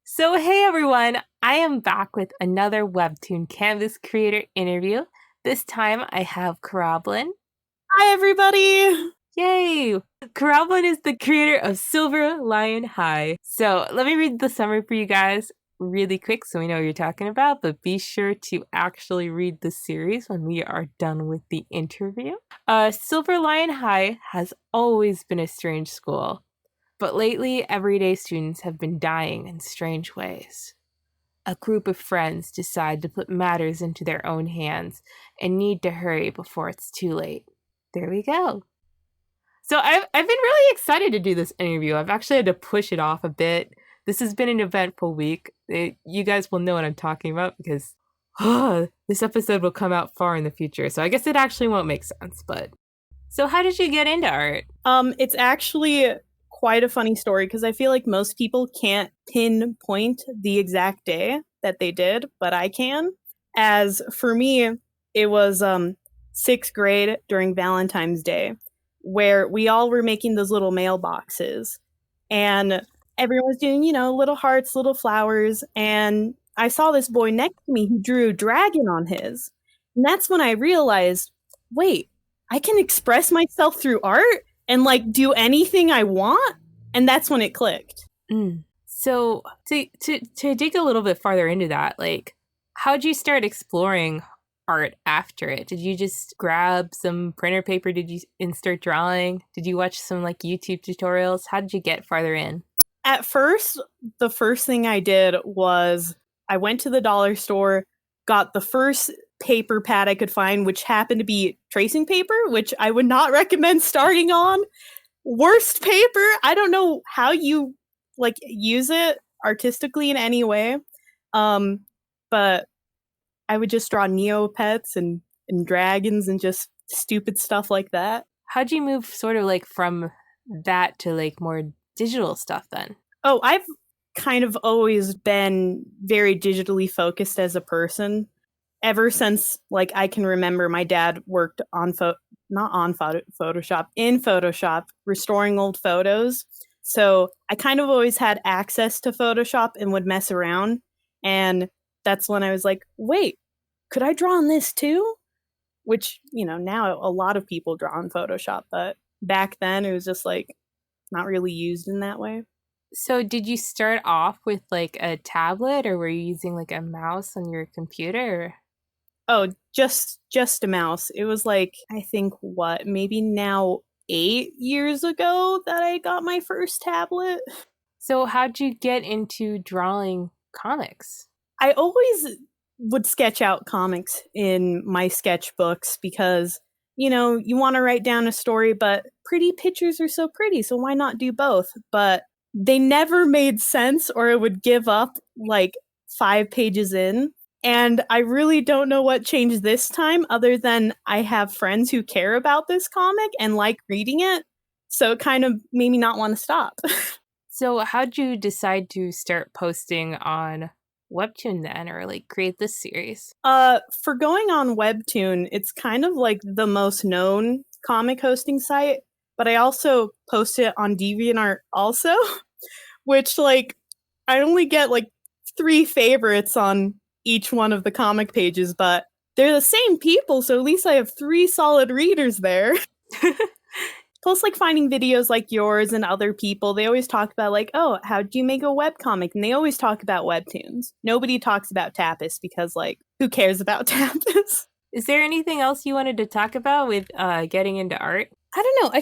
So, hey everyone, I am back with another Webtoon Canvas Creator interview. This time I have Koroblin. Hi, everybody. Yay! Koroblin is the creator of Silver Lion High. So, let me read the summary for you guys really quick so we know what you're talking about, but be sure to actually read the series when we are done with the interview. Silver Lion High has always been a strange school. But lately, everyday students have been dying in strange ways. A group of friends decide to put matters into their own hands and need to hurry before it's too late. There we go. So I've been really excited to do this interview. I've actually had to push it off a bit. This has been an eventful week. You guys will know what I'm talking about because this episode will come out far in the future. So I guess it actually won't make sense. But so how did you get into art? It's actually quite a funny story because I feel like most people can't pinpoint the exact day that they did, but I can. As for me, it was sixth grade during Valentine's Day, where we all were making those little mailboxes, and everyone was doing, little hearts, little flowers, and I saw this boy next to me who drew a dragon on his, and that's when I realized, wait, I can express myself through art and like do anything I want, and that's when it clicked. So to dig a little bit farther into that, like, how'd you start exploring art after it? Did you just grab some printer paper? And start drawing? Did you watch some like YouTube tutorials? How did you get farther in? At first, the first thing I did was I went to the dollar store, got the first paper pad I could find, which happened to be tracing paper, which I would not recommend starting on. Worst paper. I don't know how you like use it artistically in any way. But I would just draw Neopets and dragons and just stupid stuff like that. How'd you move sort of like from that to like more digital stuff then? Oh, I've kind of always been very digitally focused as a person. Ever since like I can remember, my dad worked on not on Photoshop, in Photoshop, restoring old photos. So I kind of always had access to Photoshop and would mess around. And that's when I was like, wait, could I draw on this too? Which, now a lot of people draw on Photoshop, but back then it was just like not really used in that way. So did you start off with like a tablet or were you using like a mouse on your computer? Oh, just a mouse. It was like, I think what, maybe now 8 years ago that I got my first tablet. So how'd you get into drawing comics? I always would sketch out comics in my sketchbooks because, you want to write down a story, but pretty pictures are so pretty, so why not do both? But they never made sense or it would give up like 5 pages in. And I really don't know what changed this time other than I have friends who care about this comic and like reading it. So it kind of made me not want to stop. So how'd you decide to start posting on Webtoon then, or like create this series? For going on Webtoon, it's kind of like the most known comic hosting site, but I also post it on DeviantArt also, which like I only get like 3 favorites on each one of the comic pages, but they're the same people, so at least I have 3 solid readers there. Plus, like finding videos like yours and other people, they always talk about like, oh, how do you make a webcomic? And they always talk about webtoons. Nobody talks about Tapas because like, who cares about Tapas? Is there anything else you wanted to talk about with getting into art? I don't know. I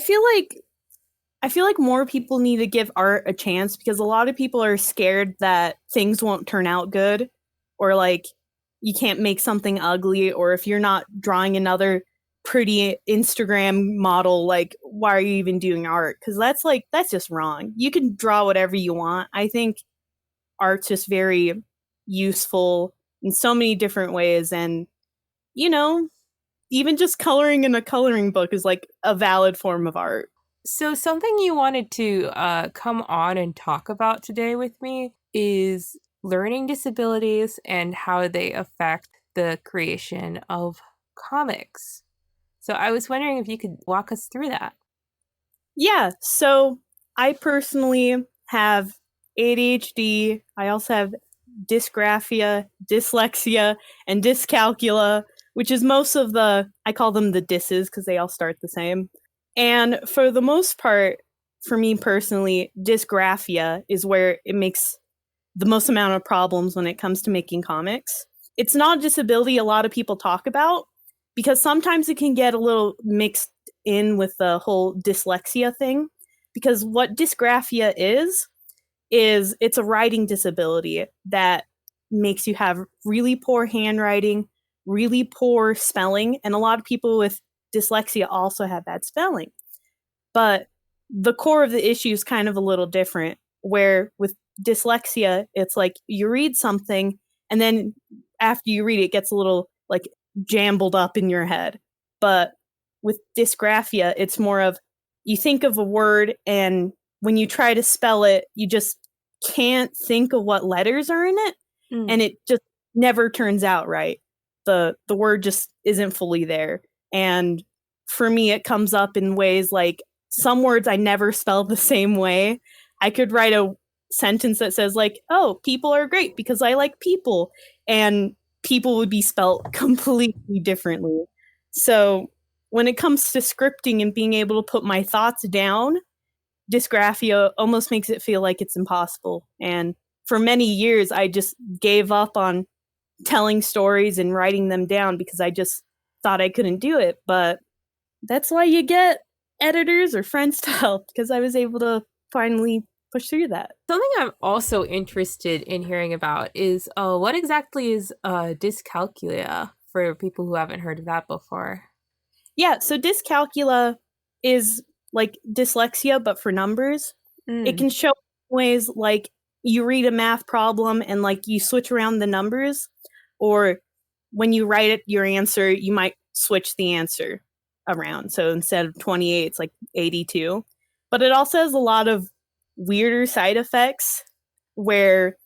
feel like more people need to give art a chance because a lot of people are scared that things won't turn out good, or like you can't make something ugly, or if you're not drawing another pretty Instagram model, like why are you even doing art? Because that's just wrong. You can draw whatever you want. I think art's just very useful in so many different ways, and you know, even just coloring in a coloring book is like a valid form of art. So something you wanted to come on and talk about today with me is learning disabilities and how they affect the creation of comics. So I was wondering if you could walk us through that. Yeah, so I personally have ADHD. I also have dysgraphia, dyslexia, and dyscalculia, which is most of I call them the disses because they all start the same. And for the most part, for me personally, dysgraphia is where it makes the most amount of problems when it comes to making comics. It's not a disability a lot of people talk about because sometimes it can get a little mixed in with the whole dyslexia thing. Because what dysgraphia is it's a writing disability that makes you have really poor handwriting, really poor spelling, and a lot of people with dyslexia also have bad spelling. But the core of the issue is kind of a little different, where with dyslexia, it's like you read something and then after you read it, it gets a little like jumbled up in your head. But with dysgraphia, it's more of you think of a word and when you try to spell it, you just can't think of what letters are in it, and it just never turns out right. The word just isn't fully there. And for me, it comes up in ways like some words I never spell the same way. I could write a sentence that says like, "Oh, people are great because I like people," and people would be spelt completely differently. So when it comes to scripting and being able to put my thoughts down, dysgraphia almost makes it feel like it's impossible. And for many years, I just gave up on telling stories and writing them down because I just thought I couldn't do it. But that's why you get editors or friends to help, because I was able to finally push through that. Something I'm also interested in hearing about is what exactly is dyscalculia for people who haven't heard of that before? Yeah, so dyscalculia is like dyslexia, but for numbers. It can show ways like you read a math problem and like you switch around the numbers, or when you write it, your answer, you might switch the answer around. So instead of 28, it's like 82. But it also has a lot of weirder side effects where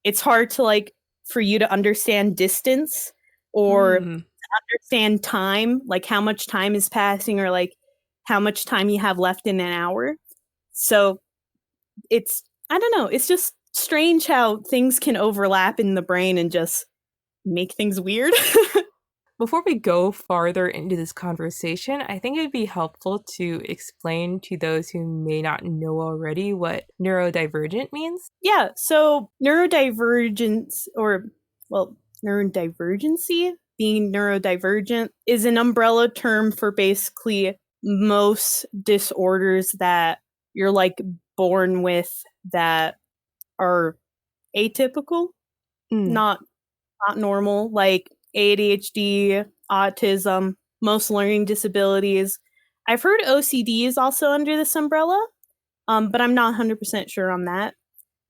it's hard to like for you to understand distance or understand time, like how much time is passing or like how much time you have left in an hour. So it's, I don't know, it's just strange how things can overlap in the brain and just make things weird. Before we go farther into this conversation, I think it'd be helpful to explain to those who may not know already what neurodivergent means. Yeah, so neurodivergence, or well, neurodivergency, being neurodivergent, is an umbrella term for basically most disorders that you're like born with that are atypical, not normal, like ADHD, autism, most learning disabilities. I've heard OCD is also under this umbrella, but I'm not 100% sure on that.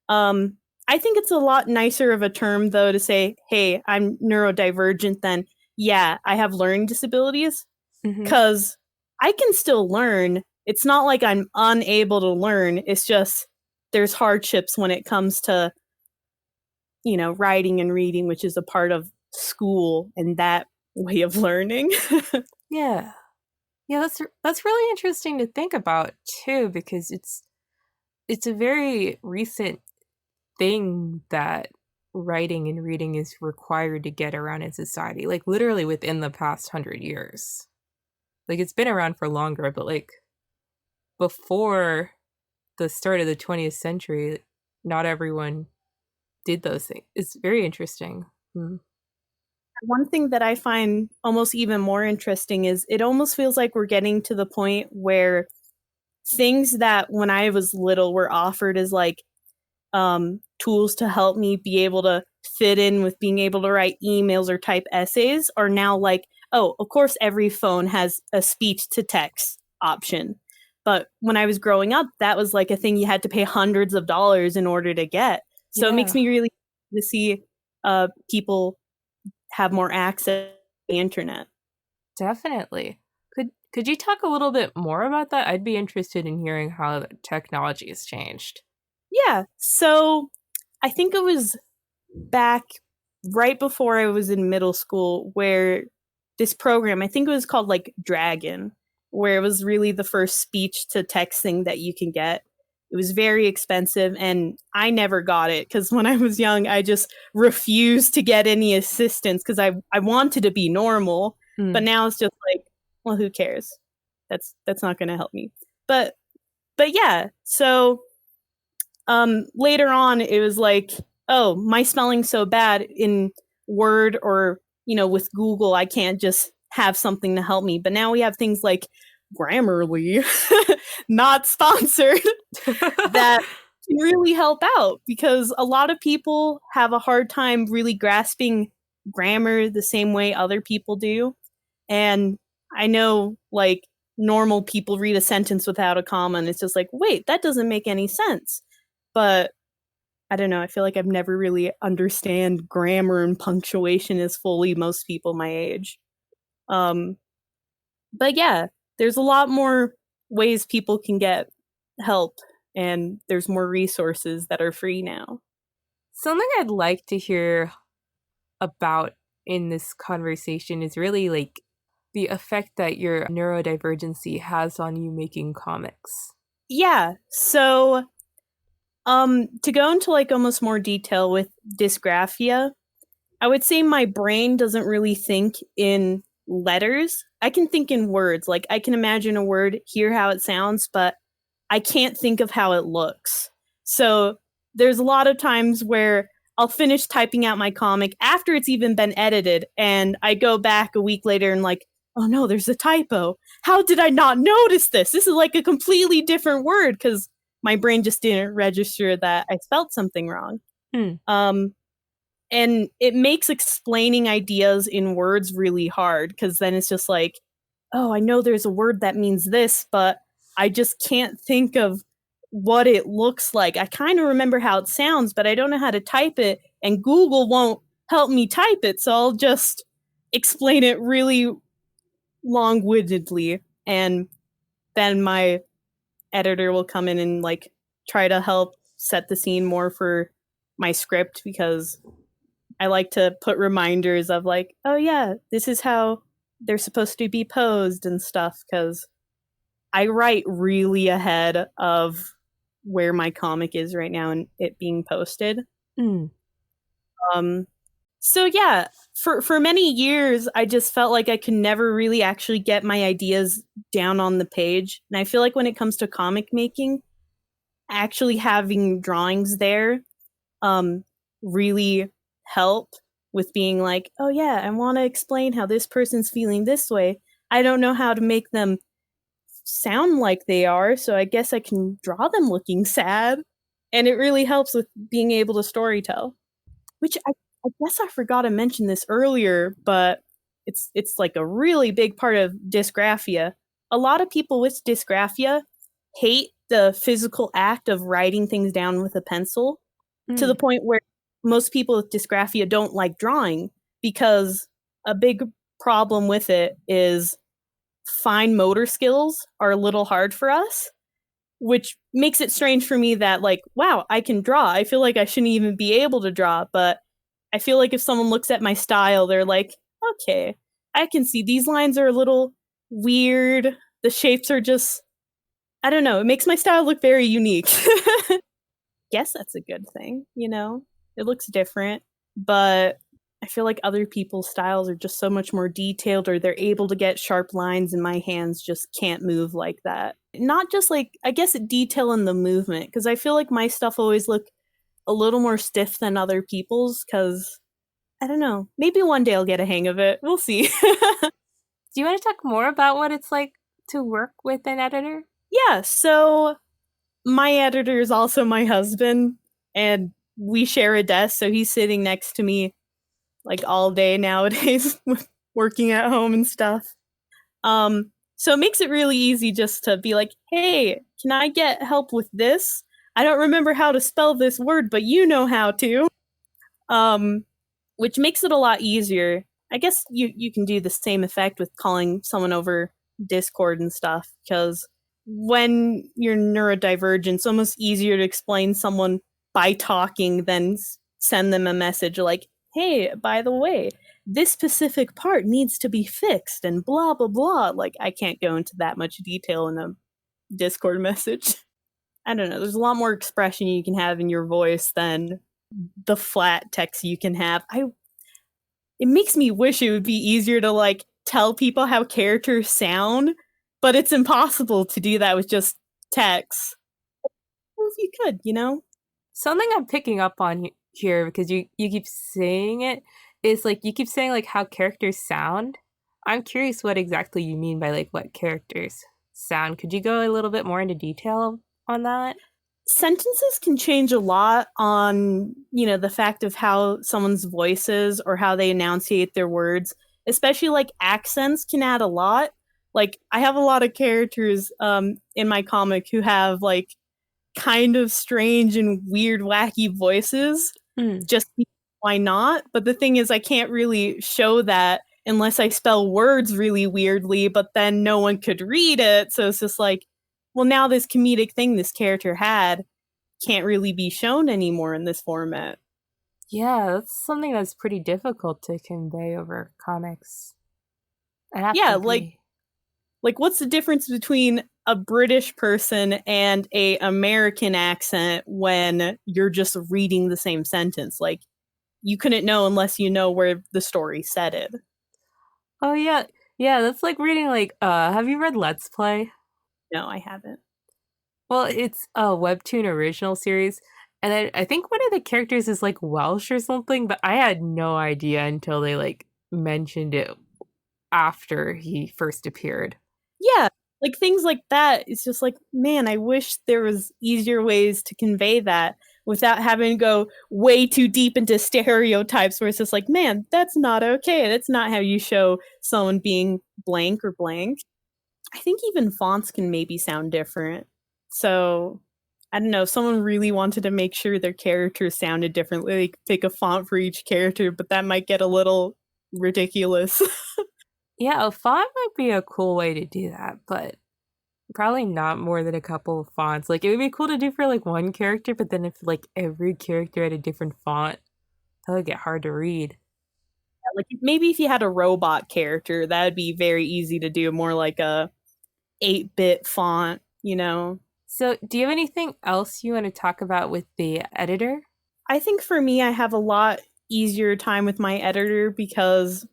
I think it's a lot nicer of a term, though, to say, hey, I'm neurodivergent than, yeah, I have learning disabilities. Because I can still learn. It's not like I'm unable to learn. It's just there's hardships when it comes to, you know, writing and reading, which is a part of school and that way of learning. Yeah. Yeah, that's really interesting to think about too, because it's a very recent thing that writing and reading is required to get around in society, like literally within the past 100 years. Like it's been around for longer, but like before the start of the 20th century, not everyone did those things. It's very interesting. One thing that I find almost even more interesting is it almost feels like we're getting to the point where things that when I was little were offered as like tools to help me be able to fit in with being able to write emails or type essays are now like, oh, of course, every phone has a speech to text option. But when I was growing up, that was like a thing you had to pay hundreds of dollars in order to get. So it makes me really to see people have more access to the internet. Definitely. Could you talk a little bit more about that? I'd be interested in hearing how the technology has changed. Yeah. So I think it was back right before I was in middle school where this program, I think it was called like Dragon, where it was really the first speech to text thing that you can get. It was very expensive, and I never got it because when I was young, I just refused to get any assistance because I wanted to be normal. But now it's just like, well, who cares? That's not going to help me. But yeah, so later on, it was like, oh, my spelling's so bad in Word or, with Google, I can't just have something to help me. But now we have things like Grammarly, not sponsored, that can really help out because a lot of people have a hard time really grasping grammar the same way other people do. And I know, like, normal people read a sentence without a comma and it's just like, wait, that doesn't make any sense. But I don't know, I feel like I've never really understand grammar and punctuation as fully most people my age. But yeah, there's a lot more ways people can get help, and there's more resources that are free now. Something I'd like to hear about in this conversation is really like the effect that your neurodivergency has on you making comics. Yeah, so to go into like almost more detail with dysgraphia, I would say my brain doesn't really think in letters. I can think in words. Like I can imagine a word, hear how it sounds, but I can't think of how it looks. So there's a lot of times where I'll finish typing out my comic after it's even been edited, and I go back a week later and like, oh no, there's a typo. How did I not notice this? This is like a completely different word because my brain just didn't register that I spelled something wrong. And it makes explaining ideas in words really hard because then it's just like, oh, I know there's a word that means this, but I just can't think of what it looks like. I kind of remember how it sounds, but I don't know how to type it, and Google won't help me type it, so I'll just explain it really long-windedly, and then my editor will come in and like try to help set the scene more for my script because I like to put reminders of like, oh yeah, this is how they're supposed to be posed and stuff because I write really ahead of where my comic is right now and it being posted. So yeah, for many years I just felt like I could never really actually get my ideas down on the page. And I feel like when it comes to comic making, actually having drawings there really help with being like, oh yeah, I want to explain how this person's feeling this way. I don't know how to make them sound like they are, so I guess I can draw them looking sad. And it really helps with being able to storytell. Which I guess I forgot to mention this earlier, but it's like a really big part of dysgraphia. A lot of people with dysgraphia hate the physical act of writing things down with a pencil to the point where most people with dysgraphia don't like drawing because a big problem with it is fine motor skills are a little hard for us, which makes it strange for me that like, wow, I can draw. I feel like I shouldn't even be able to draw, but I feel like if someone looks at my style, they're like, okay, I can see these lines are a little weird. The shapes are just, I don't know, it makes my style look very unique. Guess that's a good thing, It looks different, but I feel like other people's styles are just so much more detailed, or they're able to get sharp lines and my hands just can't move like that. Not just like, I guess, detail in the movement, because I feel like my stuff always look a little more stiff than other people's, because I don't know, maybe one day I'll get a hang of it. We'll see. Do you want to talk more about what it's like to work with an editor? Yeah, so my editor is also my husband, and we share a desk, so he's sitting next to me like all day nowadays, working at home and stuff. So it makes it really easy just to be like, hey, can I get help with this? I don't remember how to spell this word, but you know how to. Which makes it a lot easier. I guess you can do the same effect with calling someone over Discord and stuff, because when you're neurodivergent, it's almost easier to explain someone by talking than send them a message like, hey, by the way, this specific part needs to be fixed and blah, blah, blah. Like, I can't go into that much detail in a Discord message. I don't know, there's a lot more expression you can have in your voice than the flat text you can have. It makes me wish it would be easier to like tell people how characters sound, but it's impossible to do that with just text. Well, if you could, you know? Something I'm picking up on here because you keep saying it is like you keep saying like how characters sound. I'm curious what exactly you mean by like what characters sound. Could you go a little bit more into detail on that? Sentences can change a lot on, you know, the fact of how someone's voice is or how they enunciate their words, especially like accents can add a lot. Like I have a lot of characters in my comic who have like kind of strange and weird wacky voices, Mm. just why not? But the thing is I can't really show that unless I spell words really weirdly, but then no one could read it. So it's just like, well, now this comedic thing this character had can't really be shown anymore in this format. Yeah, that's something that's pretty difficult to convey over comics. I have to Yeah, agree. like what's the difference between a British person and a American accent when you're just reading the same sentence? Like you couldn't know unless you know where the story set it. Oh yeah. Yeah, that's like reading like have you read Let's Play? No, I haven't. Well, it's a Webtoon original series, and I think one of the characters is like Welsh or something, but I had no idea until they like mentioned it after he first appeared. Yeah, like things like that. It's just like, man, I wish there was easier ways to convey that without having to go way too deep into stereotypes where it's just like, man, that's not okay. That's not how you show someone being blank or blank. I think even fonts can maybe sound different. So I don't know, if someone really wanted to make sure their characters sounded differently, they could pick a font for each character, but that might get a little ridiculous. Yeah, a font might be a cool way to do that, but probably not more than a couple of fonts. Like it would be cool to do for like one character, but then if like every character had a different font, that would get hard to read. Like maybe if you had a robot character, that would be very easy to do, more like a 8-bit font, you know. So, do you have anything else you want to talk about with the editor? I think for me I have a lot easier time with my editor because,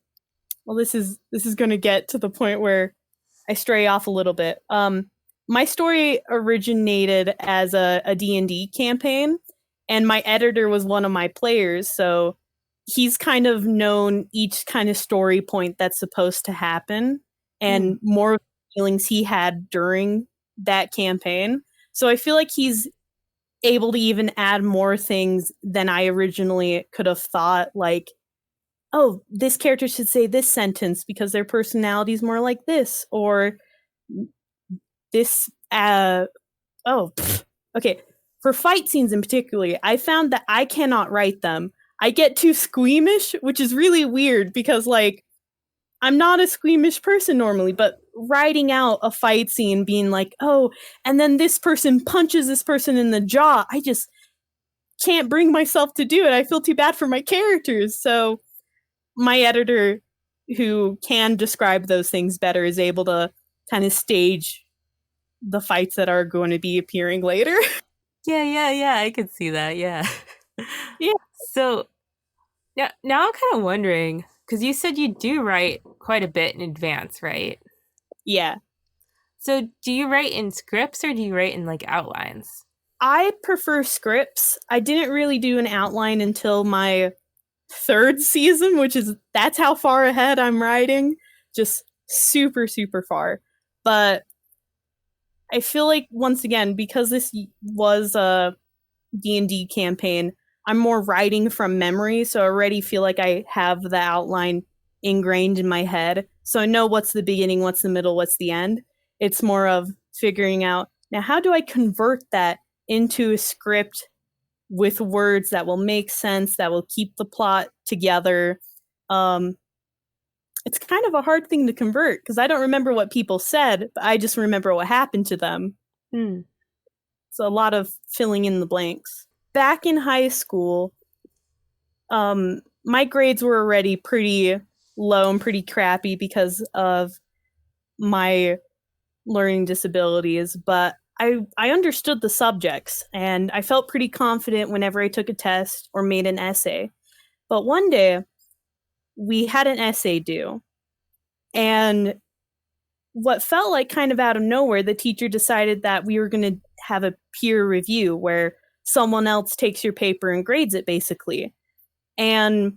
well, this is going to get to the point where I stray off a little bit. My story originated as a D&D campaign, and my editor was one of my players, so he's kind of known each kind of story point that's supposed to happen Hmm. and more of the feelings he had during that campaign. So I feel like he's able to even add more things than I originally could have thought, like, oh, this character should say this sentence because their personality is more like this, or this oh pfft. Okay, for fight scenes in particular I found that I cannot write them. I get too squeamish, which is really weird because like I'm not a squeamish person normally, but writing out a fight scene being like, oh, and then this person punches this person in the jaw, I just can't bring myself to do it. I feel too bad for my characters. So my editor, who can describe those things better, is able to kind of stage the fights that are going to be appearing later. Yeah, yeah, yeah. I could see that. Yeah. Yeah. So now I'm kind of wondering because you said you do write quite a bit in advance, right? Yeah. So do you write in scripts or do you write in like outlines? I prefer scripts. I didn't really do an outline until my third season, which is that's how far ahead I'm writing. Just super, super far. But I feel like once again, because this was a D&D campaign, I'm more writing from memory, so I already feel like I have the outline ingrained in my head. So I know what's the beginning, what's the middle, what's the end. It's more of figuring out, now how do I convert that into a script with words that will make sense, that will keep the plot together. Um, it's kind of a hard thing to convert because I don't remember what people said, but I just remember what happened to them. Hmm. So a lot of filling in the blanks. Back in high school, my grades were already pretty low and pretty crappy because of my learning disabilities, but I understood the subjects and I felt pretty confident whenever I took a test or made an essay. But one day we had an essay due, and what felt like kind of out of nowhere, the teacher decided that we were going to have a peer review where someone else takes your paper and grades it, basically. And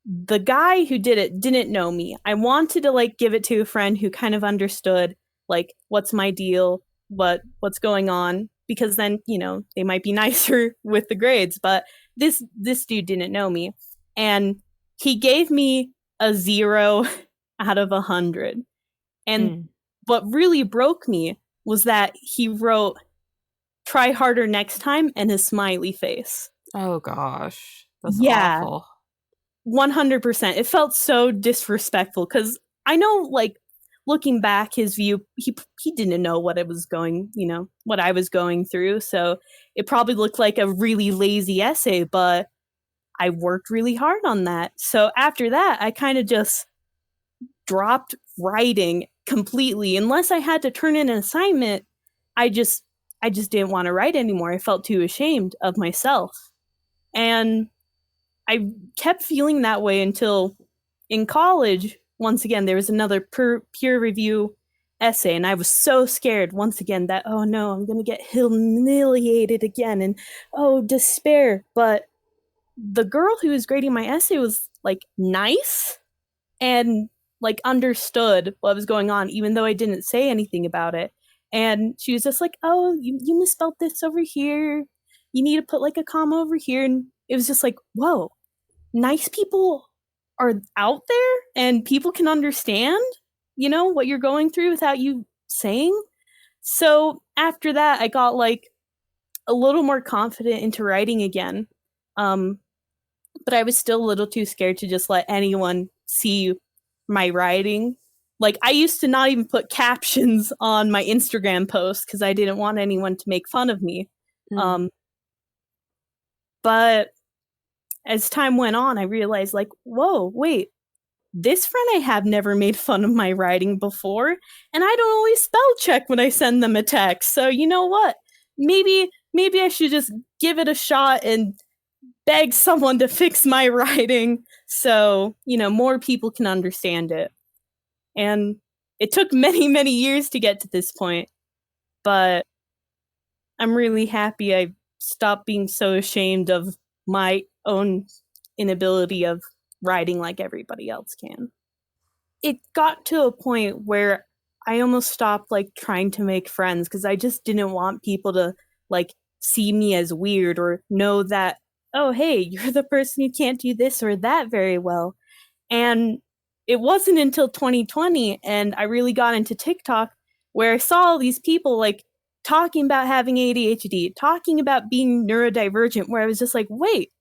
the guy who did it didn't know me. I wanted to like give it to a friend who kind of understood like what's my deal, what's going on, because then, you know, they might be nicer with the grades, but this dude didn't know me. And he gave me a 0 out of 100. And what really broke me was that he wrote "try harder next time" and his smiley face. Oh gosh, that's awful. 100%. It felt so disrespectful because I know, like, looking back, his view, he didn't know what I was going through. So it probably looked like a really lazy essay, but I worked really hard on that. So after that, I kind of just dropped writing completely. Unless I had to turn in an assignment, I just didn't want to write anymore. I felt too ashamed of myself. And I kept feeling that way until in college, once again, there was another peer review essay, and I was so scared once again that, oh no, I'm going to get humiliated again, and oh, despair. But the girl who was grading my essay was like nice and like understood what was going on, even though I didn't say anything about it. And she was just like, oh, you misspelled this over here. You need to put like a comma over here. And it was just like, whoa, nice people are out there and people can understand, you know, what you're going through without you saying. So after that, I got like a little more confident into writing again. But I was still a little too scared to just let anyone see my writing. Like, I used to not even put captions on my Instagram posts because I didn't want anyone to make fun of me. But as time went on, I realized, like, whoa, wait, this friend I have never made fun of my writing before, and I don't always spell check when I send them a text. So you know what? Maybe I should just give it a shot and beg someone to fix my writing so, you know, more people can understand it. And it took many, many years to get to this point, but I'm really happy I stopped being so ashamed of my own inability of writing like everybody else can. It got to a point where I almost stopped like trying to make friends because I just didn't want people to like see me as weird or know that, oh, hey, you're the person who can't do this or that very well. And it wasn't until 2020 and I really got into TikTok where I saw all these people like talking about having ADHD, talking about being neurodivergent, where I was just like, wait,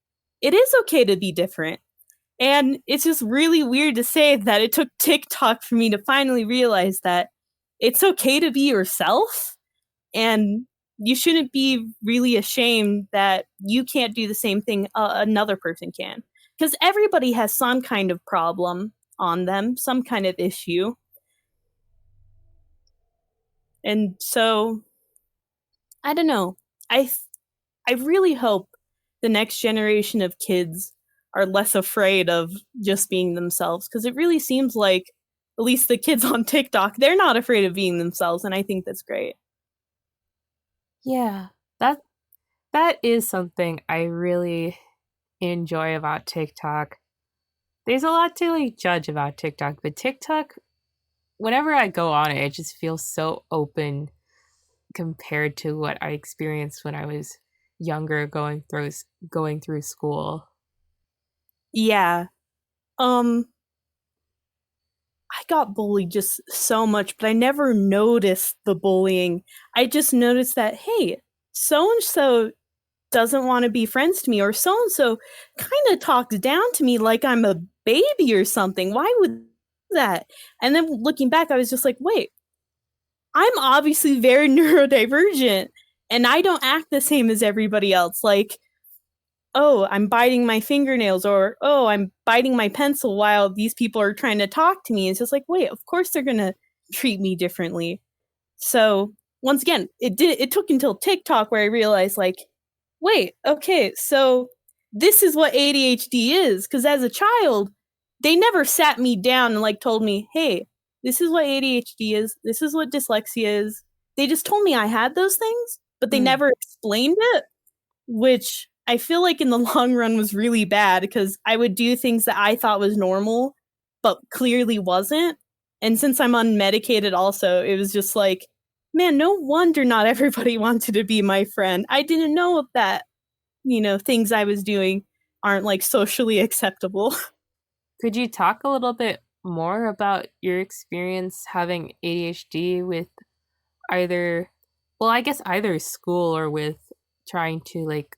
it is okay to be different. And it's just really weird to say that it took TikTok for me to finally realize that it's okay to be yourself and you shouldn't be really ashamed that you can't do the same thing another person can. Because everybody has some kind of problem on them, some kind of issue. And so, I don't know. I really hope the next generation of kids are less afraid of just being themselves, because it really seems like, at least the kids on TikTok, they're not afraid of being themselves, and I think that's great. Yeah, that is something I really enjoy about TikTok. There's a lot to like judge about TikTok, but TikTok, whenever I go on it, it just feels so open compared to what I experienced when I was younger going through school. Yeah. I got bullied just so much, but I never noticed the bullying. I just noticed that, hey, so and so doesn't want to be friends to me, or so and so kind of talks down to me like I'm a baby or something. Why would that? And then looking back, I was just like, wait, I'm obviously very neurodivergent and I don't act the same as everybody else. Like, oh, I'm biting my fingernails, or oh, I'm biting my pencil while these people are trying to talk to me. It's just like, wait, of course they're going to treat me differently. So once again, it took until TikTok where I realized, like, wait, okay, so this is what ADHD is. Because as a child, they never sat me down and like told me, hey, this is what ADHD is. This is what dyslexia is. They just told me I had those things, but they Mm. never explained it, which I feel like in the long run was really bad because I would do things that I thought was normal, but clearly wasn't. And since I'm unmedicated also, it was just like, man, no wonder not everybody wanted to be my friend. I didn't know that, things I was doing aren't like socially acceptable. Could you talk a little bit more about your experience having ADHD with either, well, I guess either school or with trying to like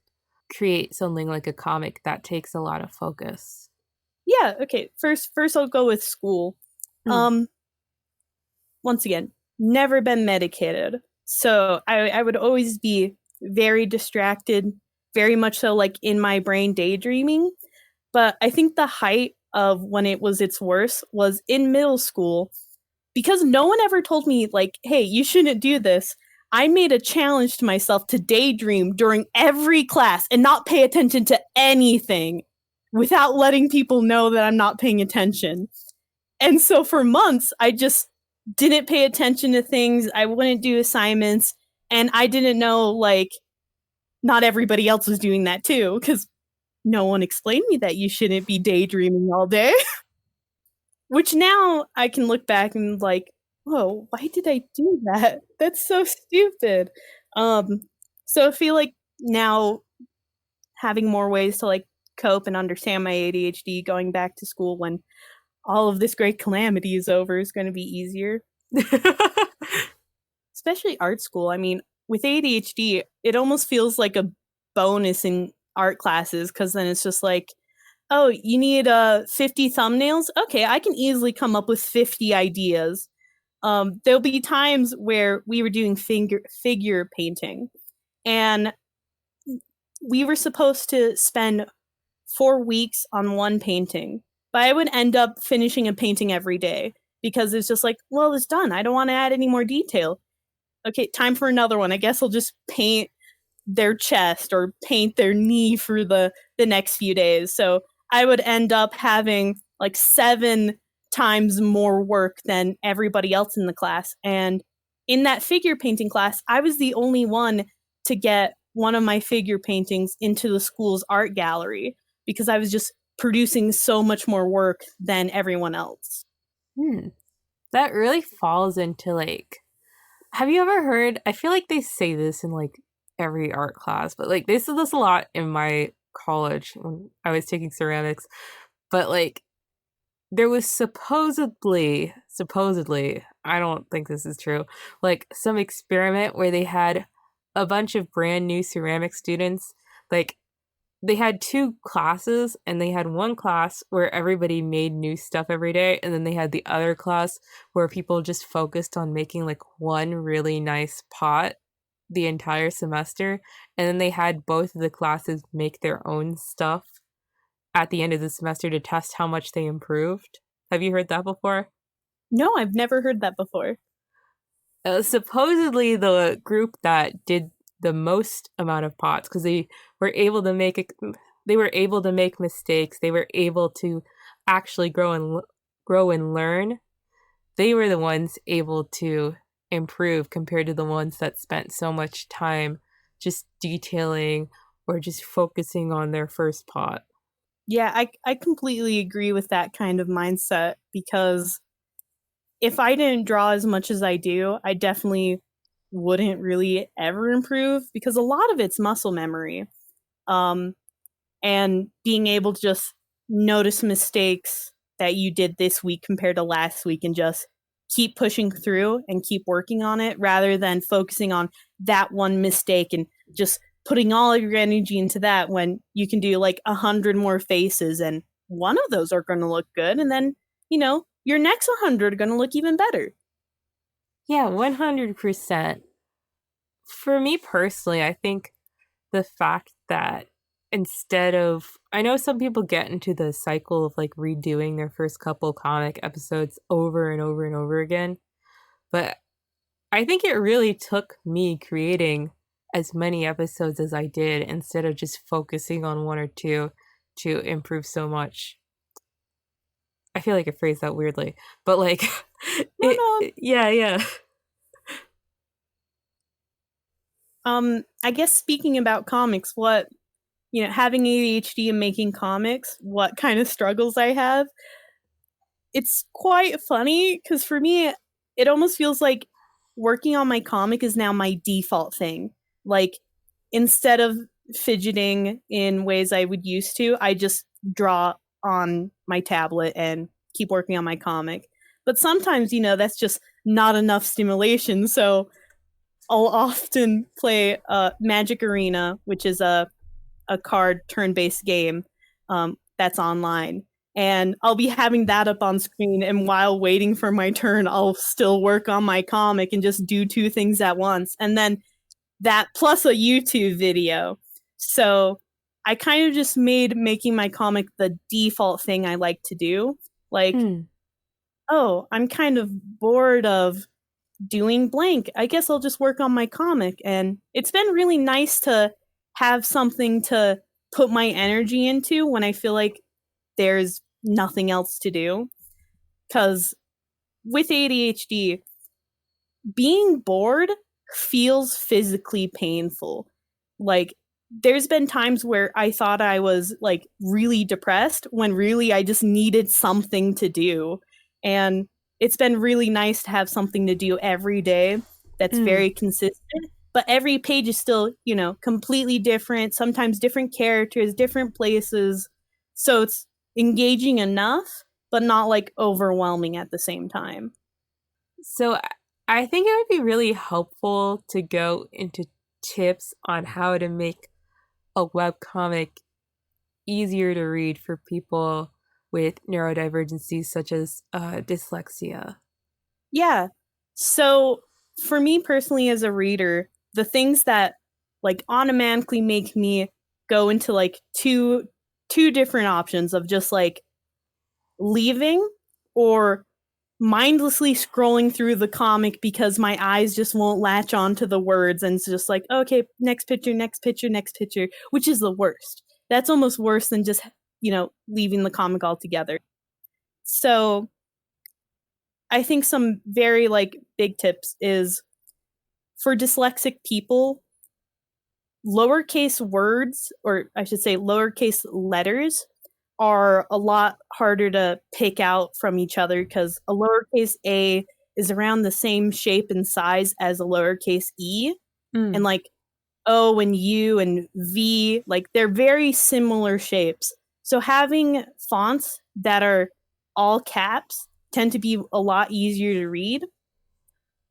create something like a comic that takes a lot of focus? Yeah, okay. First I'll go with school. Mm. Um Once again, never been medicated. So I would always be very distracted, very much so like in my brain daydreaming. But I think the height of when it was its worst was in middle school because no one ever told me, like, hey, you shouldn't do this. I made a challenge to myself to daydream during every class and not pay attention to anything without letting people know that I'm not paying attention. And so for months, I just didn't pay attention to things. I wouldn't do assignments. And I didn't know, like, not everybody else was doing that too, because no one explained me that you shouldn't be daydreaming all day. Which now I can look back and, like, whoa, why did I do that? That's so stupid. Um, so I feel like now having more ways to, like, cope and understand my ADHD going back to school when all of this great calamity is over is going to be easier. Especially art school. I mean, with ADHD, it almost feels like a bonus in art classes because then it's just like, oh, you need 50 thumbnails? Okay, I can easily come up with 50 ideas. There'll be times where we were doing figure painting, and we were supposed to spend 4 weeks on one painting, but I would end up finishing a painting every day because it's just like, well, it's done. I don't want to add any more detail. Okay, time for another one. I guess I'll just paint their chest or paint their knee for the next few days. So I would end up having like 7 times more work than everybody else in the class. And in that figure painting class, I was the only one to get one of my figure paintings into the school's art gallery because I was just producing so much more work than everyone else. Hmm. That really falls into like, have you ever heard? I feel like they say this in like every art class, but like they said this a lot in my college when I was taking ceramics. But like there was supposedly, I don't think this is true, like some experiment where they had a bunch of brand new ceramic students, like they had two classes and they had one class where everybody made new stuff every day and then they had the other class where people just focused on making like one really nice pot the entire semester, and then they had both of the classes make their own stuff at the end of the semester to test how much they improved. Have you heard that before? No, I've never heard that before. Supposedly the group that did the most amount of pots, because were able to make it, they were able to make mistakes, they were able to actually grow and learn. They were the ones able to improve compared to the ones that spent so much time just detailing or just focusing on their first pot. Yeah, I completely agree with that kind of mindset because if I didn't draw as much as I do, I definitely wouldn't really ever improve because a lot of it's muscle memory. Um, and being able to just notice mistakes that you did this week compared to last week and just keep pushing through and keep working on it rather than focusing on that one mistake and just putting all of your energy into that when you can do like 100 more faces and one of those are going to look good and then your next 100 are going to look even better. Yeah, 100%. For me personally, I think the fact that instead of, I know some people get into the cycle of like redoing their first couple comic episodes over and over and over again, but I think it really took me creating as many episodes as I did instead of just focusing on one or two to improve so much. I feel like I phrased that weirdly, but like No, no. yeah, yeah. I guess speaking about comics, what, having ADHD and making comics, what kind of struggles I have, it's quite funny because for me, it almost feels like working on my comic is now my default thing. Like, instead of fidgeting in ways I would used to, I just draw on my tablet and keep working on my comic. But sometimes, that's just not enough stimulation. So I'll often play Magic Arena, which is a card turn-based game that's online. And I'll be having that up on screen, and while waiting for my turn, I'll still work on my comic and just do two things at once. And then that plus a YouTube video. So I kind of just made making my comic the default thing I like to do. Like, oh, I'm kind of bored of doing blank. I guess I'll just work on my comic. And it's been really nice to have something to put my energy into when I feel like there's nothing else to do. Because with ADHD, being bored feels physically painful. Like, there's been times where I thought I was like really depressed when really I just needed something to do. And it's been really nice to have something to do every day that's very consistent. But every page is still, completely different, sometimes different characters, different places. So it's engaging enough, but not like overwhelming at the same time. So I think it would be really helpful to go into tips on how to make a webcomic easier to read for people with neurodivergencies such as dyslexia. Yeah. So for me personally as a reader, the things that like automatically make me go into like two different options of just like leaving or mindlessly scrolling through the comic because my eyes just won't latch onto the words, and it's just like, okay, next picture, next picture, next picture, which is the worst. That's almost worse than just, leaving the comic altogether. So I think some very like big tips is for dyslexic people, lowercase words, or I should say lowercase letters, are a lot harder to pick out from each other because a lowercase a is around the same shape and size as a lowercase e. And like O and U and V, like they're very similar shapes. So having fonts that are all caps tend to be a lot easier to read.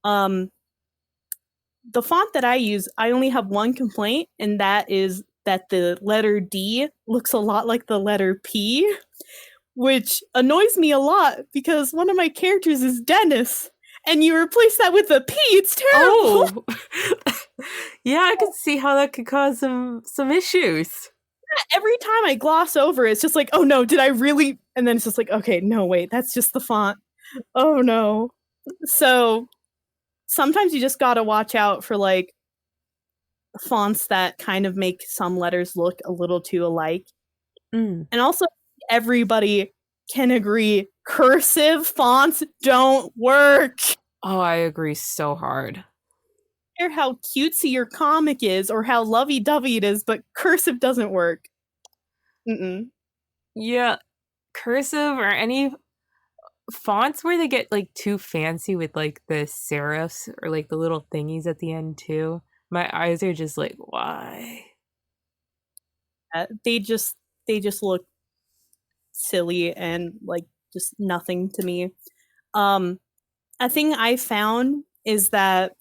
The font that I use, I only have one complaint, and that is that the letter D looks a lot like the letter P, which annoys me a lot because one of my characters is Dennis, and you replace that with a P. It's terrible. Oh, yeah, I can see how that could cause some issues. Every time I gloss over, it's just like, oh no, did I really? And then it's just like, okay, no, wait, that's just the font. Oh no. So sometimes you just gotta watch out for like fonts that kind of make some letters look a little too alike. And also, everybody can agree cursive fonts don't work. Oh, I agree so hard. I don't care how cutesy your comic is or how lovey-dovey it is, but cursive doesn't work. Yeah, cursive or any fonts where they get like too fancy with like the serifs or like the little thingies at the end too. My eyes are just like, why? They just look silly and like just nothing to me. A thing I found is that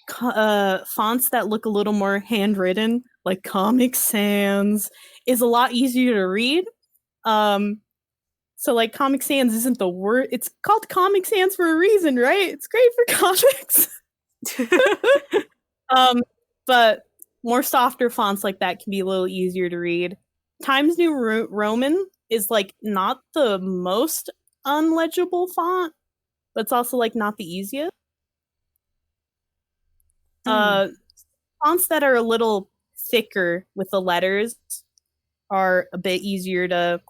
fonts that look a little more handwritten, like Comic Sans, is a lot easier to read. So like Comic Sans isn't the word. It's called Comic Sans for a reason, right? It's great for comics. But more softer fonts like that can be a little easier to read. Times New Roman is like not the most unlegible font, but it's also like not the easiest. Mm. Fonts that are a little thicker with the letters are a bit easier to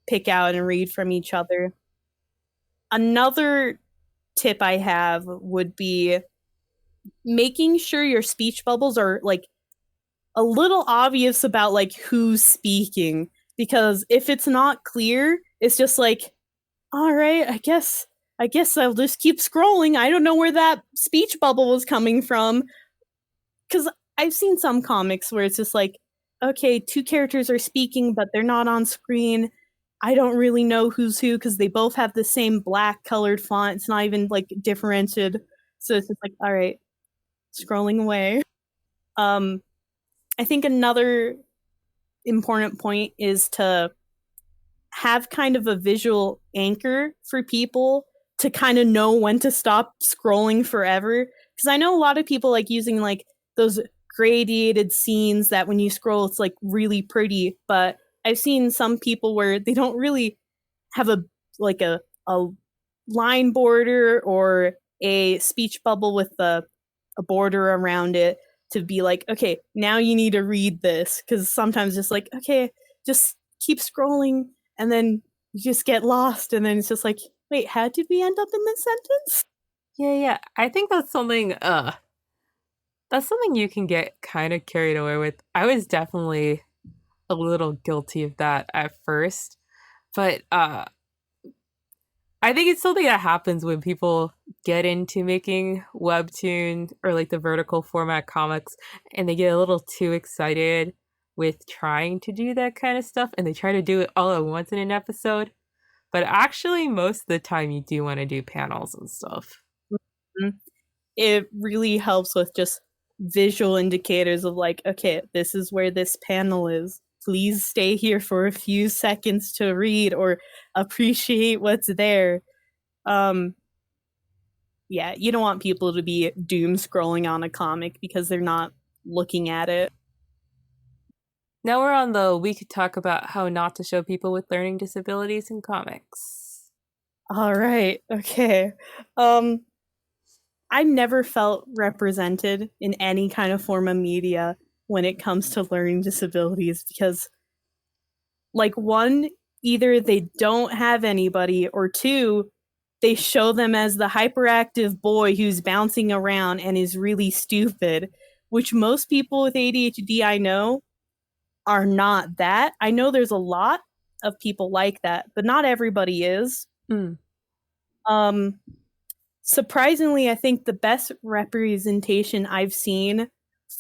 pick out and read from each other. Another tip I have would be making sure your speech bubbles are like a little obvious about like who's speaking, because if it's not clear, it's just like, all right, I guess I'll just keep scrolling. I don't know where that speech bubble was coming from, cuz I've seen some comics where it's just like, okay, two characters are speaking but they're not on screen. I don't really know who's who because they both have the same black colored font. It's not even like differentiated. So it's just like, all right, scrolling away. Um, I think another important point is to have kind of a visual anchor for people to kind of know when to stop scrolling forever. Because I know a lot of people like using like those gradiated scenes that when you scroll, it's like really pretty. But I've seen some people where they don't really have a line border or a speech bubble with a border around it to be like, okay, now you need to read this. Because sometimes just like, okay, just keep scrolling and then you just get lost. And then it's just like, wait, how did we end up in this sentence? Yeah. I think that's something you can get kind of carried away with. I was definitely a little guilty of that at first, but I think it's something that happens when people get into making webtoon or like the vertical format comics and they get a little too excited with trying to do that kind of stuff and they try to do it all at once in an episode. But actually, most of the time, you do want to do panels and stuff. It really helps with just visual indicators of like, okay, this is where this panel is. Please stay here for a few seconds to read or appreciate what's there. Um, yeah, you don't want people to be doom scrolling on a comic because they're not looking at it. Now we're on the we could talk about how not to show people with learning disabilities in comics. All right, okay. I never felt represented in any kind of form of media when it comes to learning disabilities because, like, one, either they don't have anybody, or two, they show them as the hyperactive boy who's bouncing around and is really stupid, which most people with ADHD I know are not that. I know there's a lot of people like that, but not everybody is. Mm. Um, Surprisingly, I think the best representation I've seen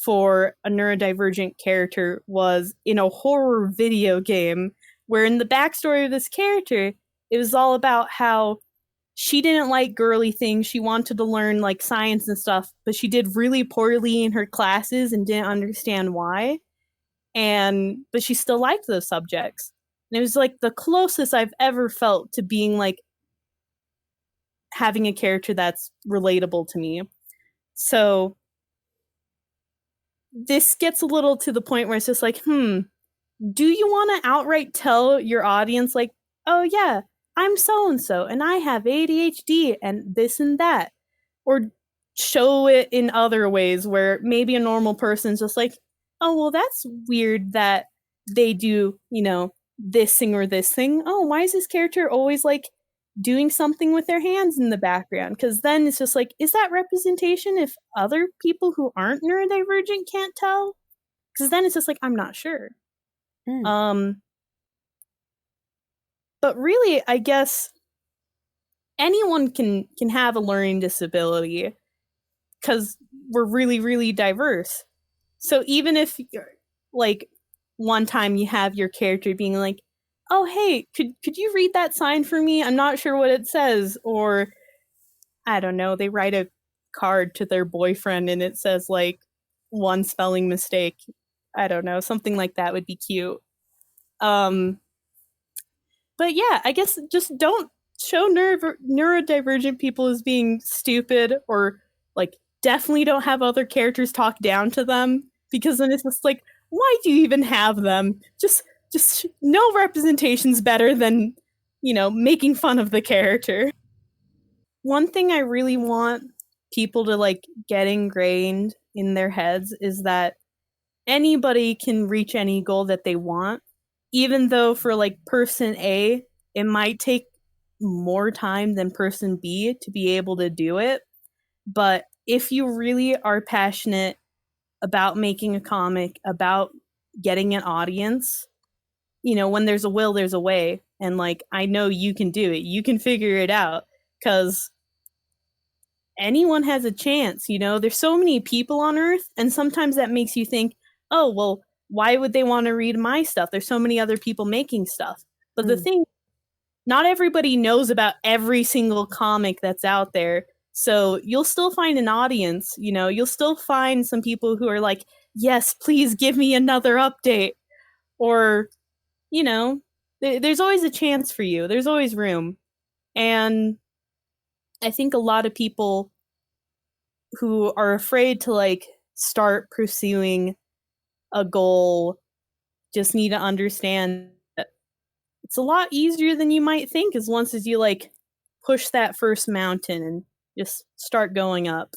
for a neurodivergent character was in a horror video game, where in the backstory of this character, it was all about how she didn't like girly things. She wanted to learn like science and stuff, but she did really poorly in her classes and didn't understand why. But she still liked those subjects. And it was like the closest I've ever felt to being like having a character that's relatable to me. So this gets a little to the point where it's just like, do you want to outright tell your audience, like, oh, yeah, I'm so and so, and I have ADHD and this and that? Or show it in other ways where maybe a normal person's just like, oh, well, that's weird that they do, this thing or this thing. Oh, why is this character always like doing something with their hands in the background? Because then it's just like, is that representation if other people who aren't neurodivergent can't tell? Because then it's just like, I'm not sure. Mm. But really, I guess anyone can have a learning disability because we're really, really diverse. So even if like one time you have your character being like, oh, hey, could you read that sign for me? I'm not sure what it says. Or I don't know, they write a card to their boyfriend and it says like one spelling mistake. I don't know, something like that would be cute. But yeah, I guess just don't show neurodivergent people as being stupid, or like definitely don't have other characters talk down to them, because then it's just like, why do you even have them? Just no representation's better than, making fun of the character. One thing I really want people to like get ingrained in their heads is that anybody can reach any goal that they want, even though for like person A, it might take more time than person B to be able to do it. But if you really are passionate about making a comic, about getting an audience, you know, when there's a will, there's a way. And like, I know you can do it. You can figure it out because anyone has a chance, you know? There's so many people on Earth, and sometimes that makes you think, oh, well, why would they want to read my stuff? There's so many other people making stuff. But the thing, not everybody knows about every single comic that's out there. So you'll still find an audience, you know, you'll still find some people who are like, yes, please give me another update. Or, you know, there's always a chance for you. There's always room. And I think a lot of people who are afraid to like start pursuing a goal just need to understand that it's a lot easier than you might think as once as you like push that first mountain and just start going up.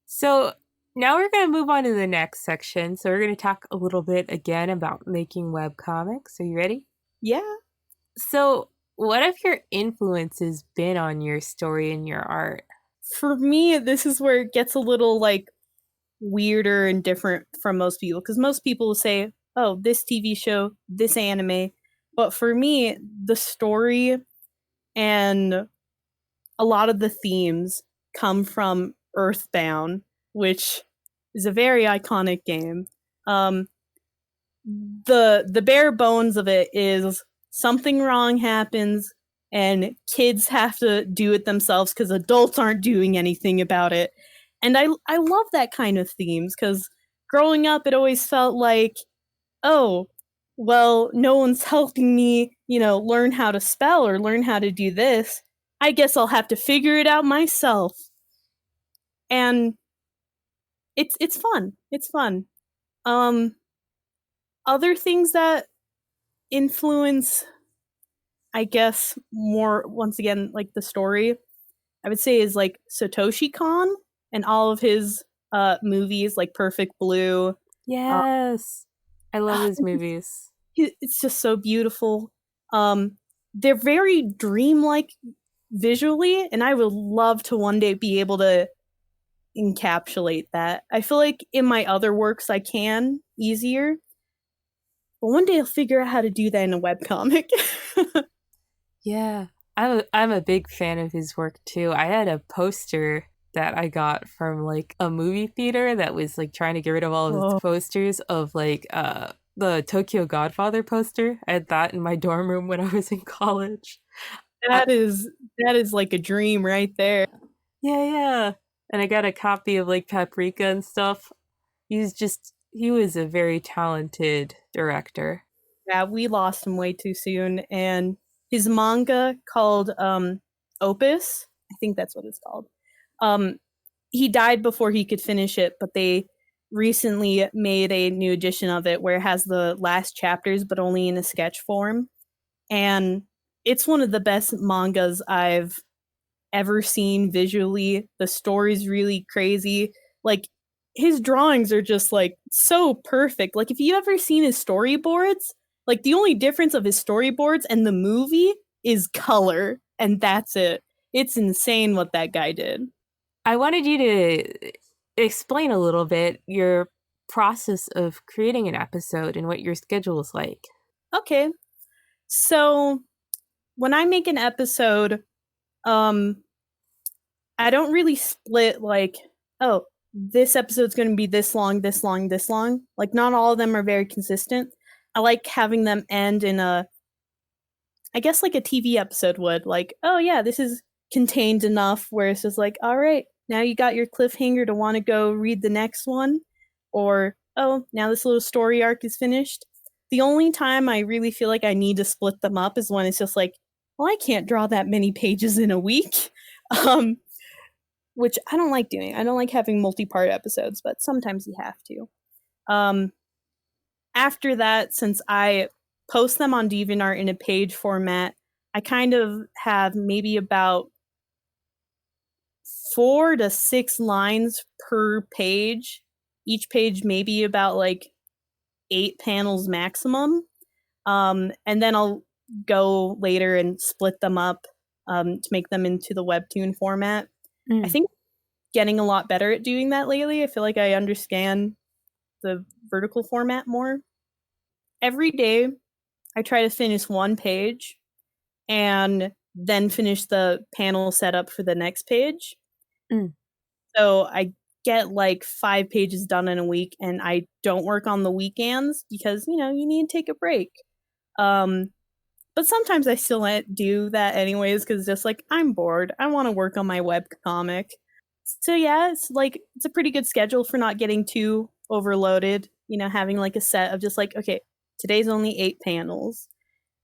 So now we're going to move on to the next section. So we're going to talk a little bit again about making webcomics. Are you ready? Yeah. So what have your influences been on your story and your art? For me, this is where it gets a little like weirder and different from most people, because most people will say, oh, this TV show, this anime. But for me, the story and a lot of the themes come from Earthbound, which is a very iconic game. The bare bones of it is something wrong happens and kids have to do it themselves because adults aren't doing anything about it. And I love that kind of themes because growing up, it always felt like, oh, well, no one's helping me, you know, learn how to spell or learn how to do this. I guess I'll have to figure it out myself. And it's fun. It's fun. Um Other things that influence, I guess, more once again like the story, I would say is like Satoshi Kon and all of his movies like Perfect Blue. Uh, Yes. I love his movies. it's just so beautiful. They're very dreamlike visually, and I would love to one day be able to encapsulate that. I feel like in my other works I can easier, but one day I'll figure out how to do that in a webcomic. Yeah. I'm a big fan of his work too. I had a poster that I got from like a movie theater that was like trying to get rid of all of its Oh, posters of like the Tokyo Godfather poster. I had that in my dorm room when I was in college. I, that is that is like a dream right there. yeah, yeah. And I got a copy of like Paprika and stuff. He was a very talented director. Yeah, we lost him way too soon, and his manga called Opus, I think that's what it's called. Um, he died before he could finish it, but they recently made a new edition of it where it has the last chapters, but only in a sketch form, and it's one of the best mangas I've ever seen visually. The story's really crazy. Like his drawings are just like so perfect. Like if you ever seen his storyboards, like the only difference of his storyboards and the movie is color, and that's it. It's insane what that guy did. I wanted you to explain a little bit your process of creating an episode and what your schedule is like. Okay. So when I make an episode, um I don't really split like, oh, this episode's going to be this long, this long, this long. Like, not all of them are very consistent. I like having them end in a, I guess, like a TV episode would. Like, oh, yeah, this is contained enough where it's just like, all right, now you got your cliffhanger to want to go read the next one. Or, oh, now this little story arc is finished. The only time I really feel like I need to split them up is when it's just like, well, I can't draw that many pages in a week. Um, which I don't like doing. I don't like having multi-part episodes, but sometimes you have to. Um, After that, since I post them on DeviantArt in a page format, I kind of have maybe about 4 to 6 lines per page. Each page maybe about like 8 panels maximum. And then I'll go later and split them up to make them into the Webtoon format. I think getting a lot better at doing that lately. I feel like I understand the vertical format more. Every day, I try to finish one page and then finish the panel setup for the next page. So I get like 5 pages done in a week, and I don't work on the weekends because, you know, you need to take a break. But sometimes I still do that anyways because just like I'm bored. I want to work on my webcomic. So yeah, it's a pretty good schedule for not getting too overloaded, you know, having like a set of just like, okay, today's only 8 panels.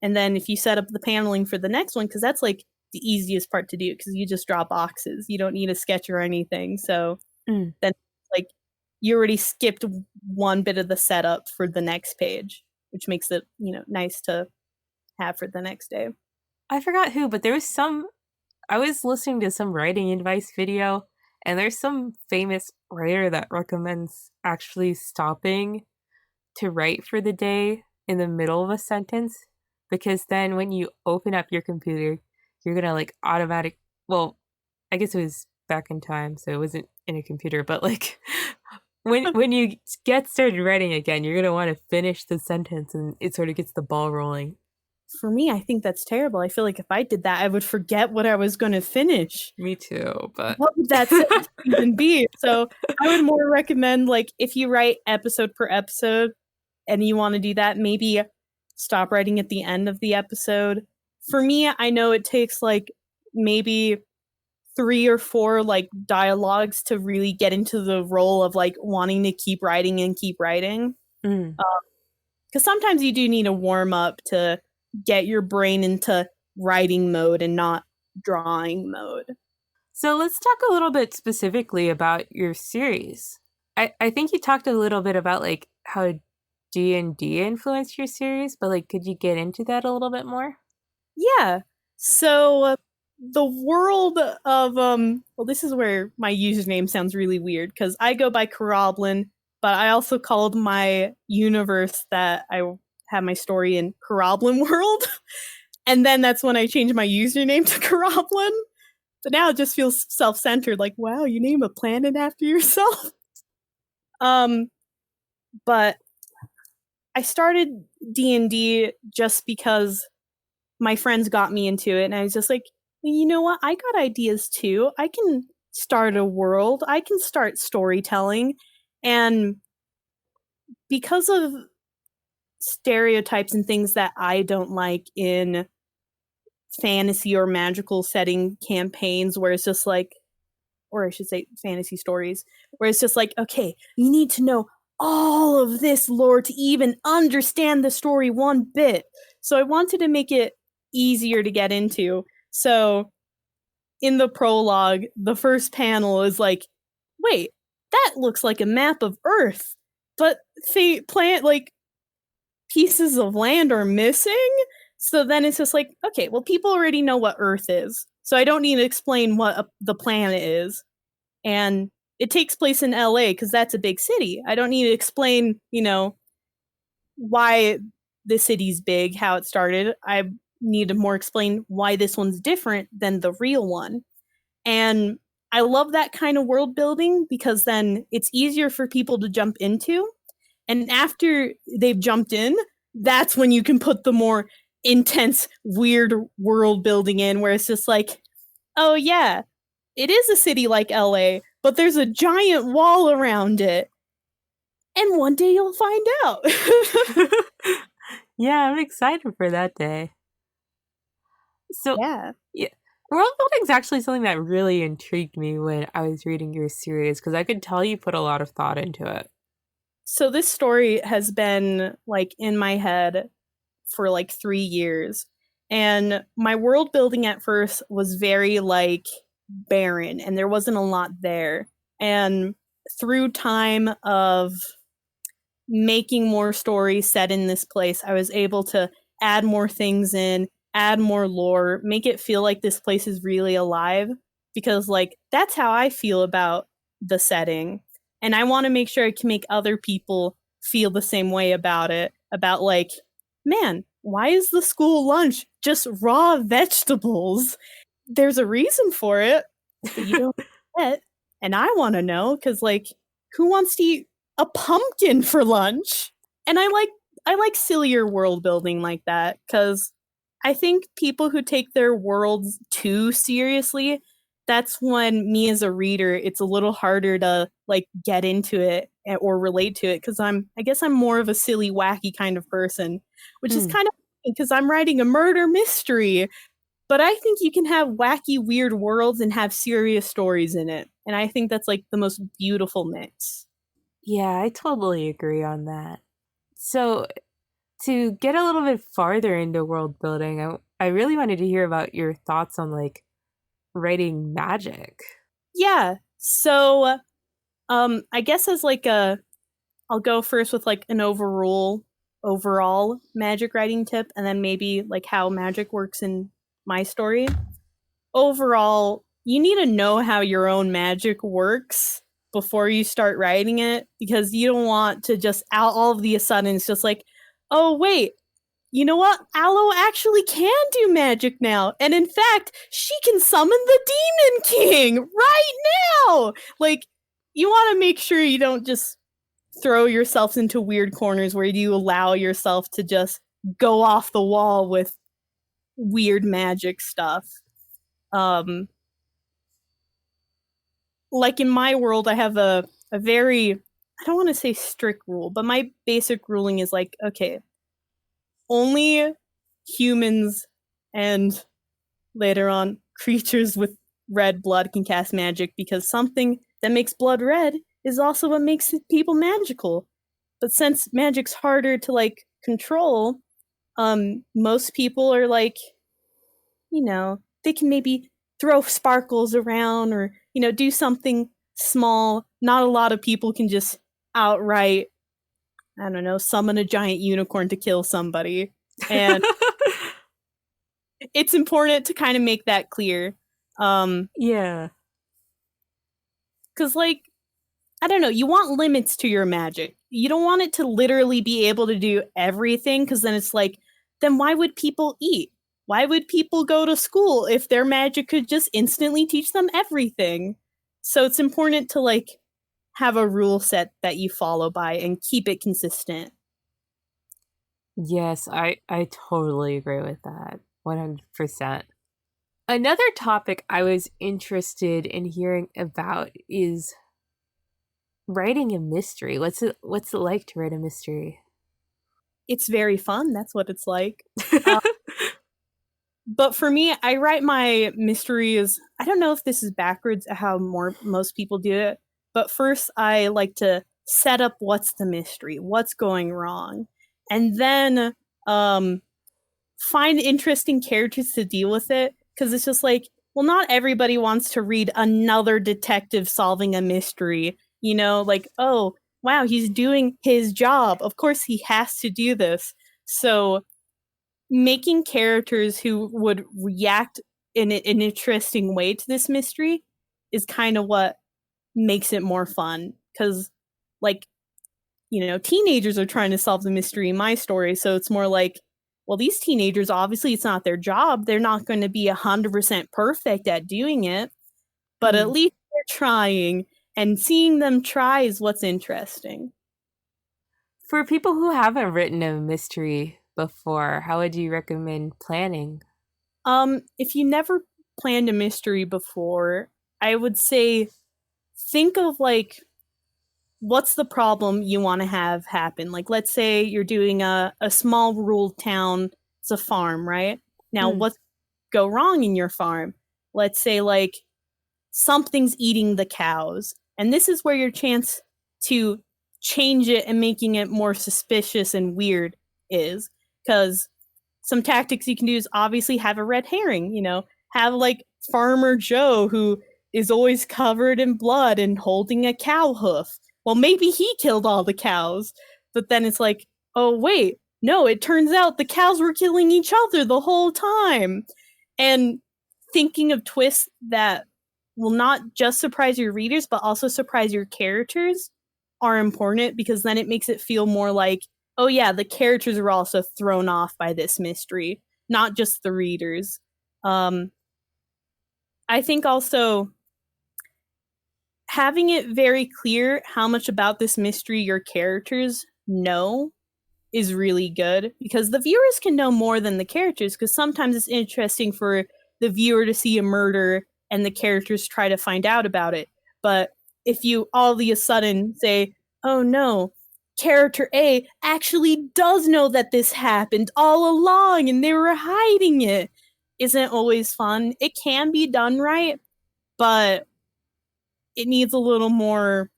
And then if you set up the paneling for the next one, because that's like the easiest part to do because you just draw boxes. You don't need a sketch or anything. So then like you already skipped one bit of the setup for the next page, which makes it, you know, nice to have for the next day. I forgot who, but there was I was listening to some writing advice video, and there's some famous writer that recommends actually stopping to write for the day in the middle of a sentence, because then when you open up your computer, you're gonna like well, I guess it was back in time, so it wasn't in a computer, but like when you get started writing again, you're gonna want to finish the sentence, and it sort of gets the ball rolling. For me, I think that's terrible. I feel like if I did that, I would forget what I was going to finish. Me too, but what would that sentence even be? So I would more recommend, like, if you write episode per episode and you want to do that, maybe stop writing at the end of the episode. For me, I know it takes like maybe 3 or 4 like dialogues to really get into the role of like wanting to keep writing and keep writing. Because sometimes you do need a warm up to get your brain into writing mode and not drawing mode. So let's talk a little bit specifically about your series. I think you talked a little bit about like how D&D influenced your series, but like could you get into that a little bit more? Yeah. So the world of well, this is where my username sounds really weird because I go by Koroblin, but I also called my universe that I have my story in Koroblin world. And then that's when I changed my username to Koroblin. But now it just feels self-centered, like, wow, you name a planet after yourself. But I started D&D just because my friends got me into it, and I was just like, well, you know what? I got ideas too. I can start a world. I can start storytelling. And because of stereotypes and things that I don't like in fantasy or magical setting campaigns where it's just like, or I should say fantasy stories, where it's just like, okay, you need to know all of this lore to even understand the story one bit. So I wanted to make it easier to get into. So in the prologue, the first panel is like, wait, that looks like a map of Earth, but plant like pieces of land are missing. So then it's just like, okay, well, people already know what Earth is, so I don't need to explain what the planet is. And it takes place in LA because that's a big city. I don't need to explain, you know, why the city's big, how it started. I need to more explain why this one's different than the real one. And I love that kind of world building because then it's easier for people to jump into. And after they've jumped in, that's when you can put the more intense, weird world building in where it's just like, oh yeah, it is a city like LA, but there's a giant wall around it. And one day you'll find out. Yeah, I'm excited for that day. So, yeah. World building is actually something that really intrigued me when I was reading your series because I could tell you put a lot of thought into it. So this story has been like in my head for like 3 years. And my world building at first was very like barren and there wasn't a lot there. And through time of making more stories set in this place, I was able to add more things in, add more lore, make it feel like this place is really alive. because like that's how I feel about the setting. And I want to make sure I can make other people feel the same way about it. About like, man, why is the school lunch just raw vegetables? There's a reason for it, but you don't get. And I want to know because like, who wants to eat a pumpkin for lunch? And I like sillier world building like that because I think people who take their worlds too seriously, that's when me as a reader, it's a little harder to like get into it or relate to it because I guess I'm more of a silly, wacky kind of person, which is kind of because I'm writing a murder mystery. But I think you can have wacky, weird worlds and have serious stories in it. And I think that's like the most beautiful mix. Yeah, I totally agree on that. So, to get a little bit farther into world building, I really wanted to hear about your thoughts on like writing magic. Yeah. So I guess as like I'll go first with like an overall magic writing tip and then maybe like how magic works in my story. Overall, you need to know how your own magic works before you start writing it because you don't want to just out all of the sudden it's just like, oh wait, you know what? Aloe actually can do magic now. And in fact, she can summon the Demon King right now. Like, you want to make sure you don't just throw yourself into weird corners where you allow yourself to just go off the wall with weird magic stuff. Um, like in my world, I have a very, I don't want to say strict rule, but my basic ruling is like, okay, only humans and later on creatures with red blood can cast magic because something that makes blood red is also what makes people magical. But since magic's harder to like control, most people are like, they can maybe throw sparkles around or, do something small. Not a lot of people can just outright, I don't know, summon a giant unicorn to kill somebody. And it's important to kind of make that clear. Yeah. Because, like, I don't know, you want limits to your magic. You don't want it to literally be able to do everything, because then it's like, then why would people eat? Why would people go to school if their magic could just instantly teach them everything? So it's important to, like, have a rule set that you follow by and keep it consistent. Yes, I totally agree with that. 100%. Another topic I was interested in hearing about is writing a mystery. What's it like to write a mystery? It's very fun. That's what it's like. But for me, I write my mysteries. I don't know if this is backwards how most people do it, but first I like to set up what's the mystery, what's going wrong, and then find interesting characters to deal with it. Because it's just like, well, not everybody wants to read another detective solving a mystery. Like, oh wow, he's doing his job. Of course, he has to do this. So making characters who would react in an interesting way to this mystery is kind of what makes it more fun because like teenagers are trying to solve the mystery in my story, so it's more like, well, these teenagers, obviously it's not their job, they're not going to be 100% perfect at doing it, but at least they're trying, and seeing them try is what's interesting. For people who haven't written a mystery before, how would you recommend planning? If you never planned a mystery before, I would say think of like what's the problem you want to have happen. Like, let's say you're doing a small rural town, it's a farm, right? Now, Mm. what go wrong in your farm? Let's say like something's eating the cows, and this is where your chance to change it and making it more suspicious and weird is, because some tactics you can do is obviously have a red herring, have like Farmer Joe who is always covered in blood and holding a cow hoof. Well, maybe he killed all the cows, but then it's like, oh, wait, no, it turns out the cows were killing each other the whole time. And thinking of twists that will not just surprise your readers, but also surprise your characters are important, because then it makes it feel more like, oh yeah, the characters are also thrown off by this mystery, not just the readers. I think also having it very clear how much about this mystery your characters know is really good, because the viewers can know more than the characters, because sometimes it's interesting for the viewer to see a murder and the characters try to find out about it. But if you all of a sudden say, oh no, character A actually does know that this happened all along and they were hiding it, isn't always fun. It can be done right, but it needs a little more,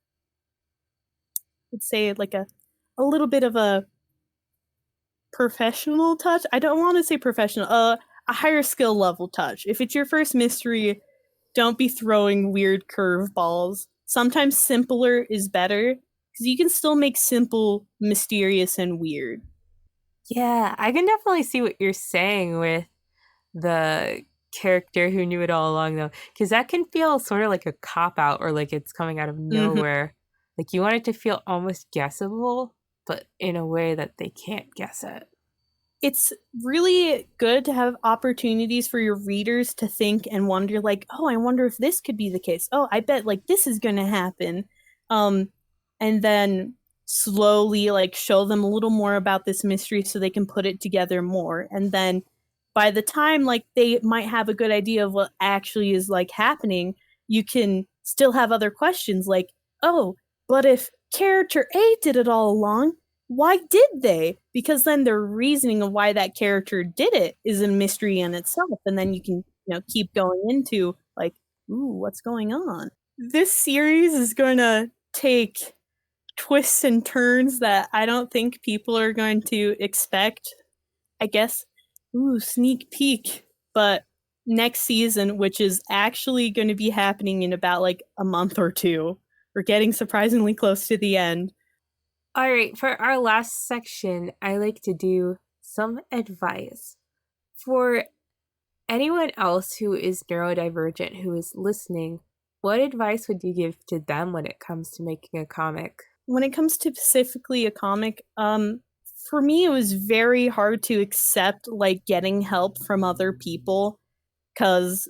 let's say, like a little bit of a professional touch. I don't want to say professional, a higher skill level touch. If it's your first mystery, don't be throwing weird curveballs. Sometimes simpler is better, because you can still make simple mysterious and weird. Yeah, I can definitely see what you're saying with the character who knew it all along, though, because that can feel sort of like a cop out, or like it's coming out of nowhere. Like you want it to feel almost guessable, but in a way that they can't guess it. It's really good to have opportunities for your readers to think and wonder, like, oh, I wonder if this could be the case. Oh, I bet like this is going to happen. And then slowly like show them a little more about this mystery so they can put it together more. And then by the time like they might have a good idea of what actually is like happening, you can still have other questions like, oh, but if character A did it all along, why did they? Because then the reasoning of why that character did it is a mystery in itself. And then you can, keep going into like, ooh, what's going on? This series is going to take twists and turns that I don't think people are going to expect. I guess, ooh, sneak peek. But next season, which is actually going to be happening in about like a month or two, we're getting surprisingly close to the end. All right, for our last section, I like to do some advice. For anyone else who is neurodivergent who is listening, what advice would you give to them when it comes to making a comic? When it comes to specifically a comic, for me, it was very hard to accept like getting help from other people, because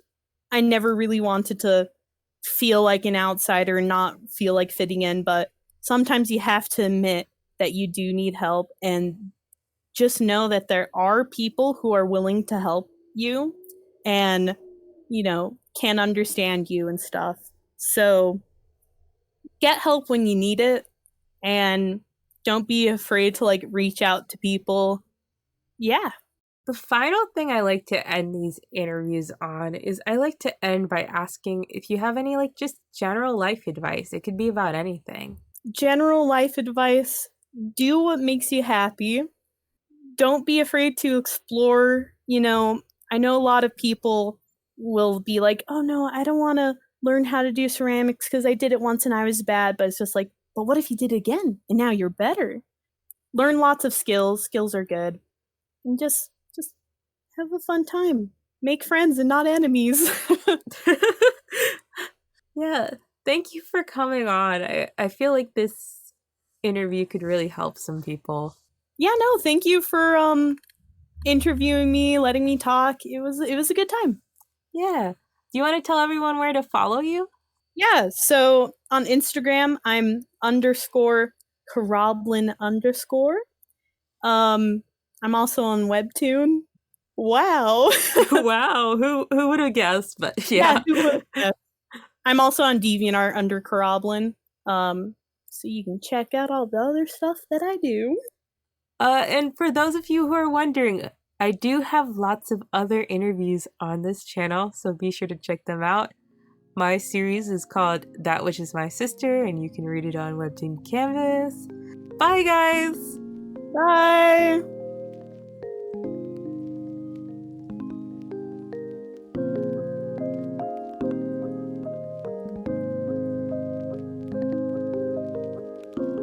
I never really wanted to feel like an outsider and not feel like fitting in. But sometimes you have to admit that you do need help, and just know that there are people who are willing to help you and, can understand you and stuff. So get help when you need it, and don't be afraid to like reach out to people. Yeah. The final thing I like to end these interviews on is I like to end by asking if you have any like just general life advice. It could be about anything. General life advice: do what makes you happy. Don't be afraid to explore. I know a lot of people will be like, oh no, I don't want to learn how to do ceramics because I did it once and I was bad. But it's just like, but what if you did it again and now you're better? Learn lots of skills. Skills are good. And just have a fun time. Make friends and not enemies. Yeah. Thank you for coming on. I feel like this interview could really help some people. Yeah, no, thank you for interviewing me, letting me talk. It was a good time. Yeah. Do you want to tell everyone where to follow you? Yeah, so on Instagram, I'm _Koroblin_. I'm also on Webtoon. Wow. Wow. Who would have guessed? But yeah. I'm also on DeviantArt under Koroblin. So you can check out all the other stuff that I do. And for those of you who are wondering, I do have lots of other interviews on this channel, so be sure to check them out. My series is called That Which Is My Sister, and you can read it on Webtoon Canvas. Bye, guys! Bye!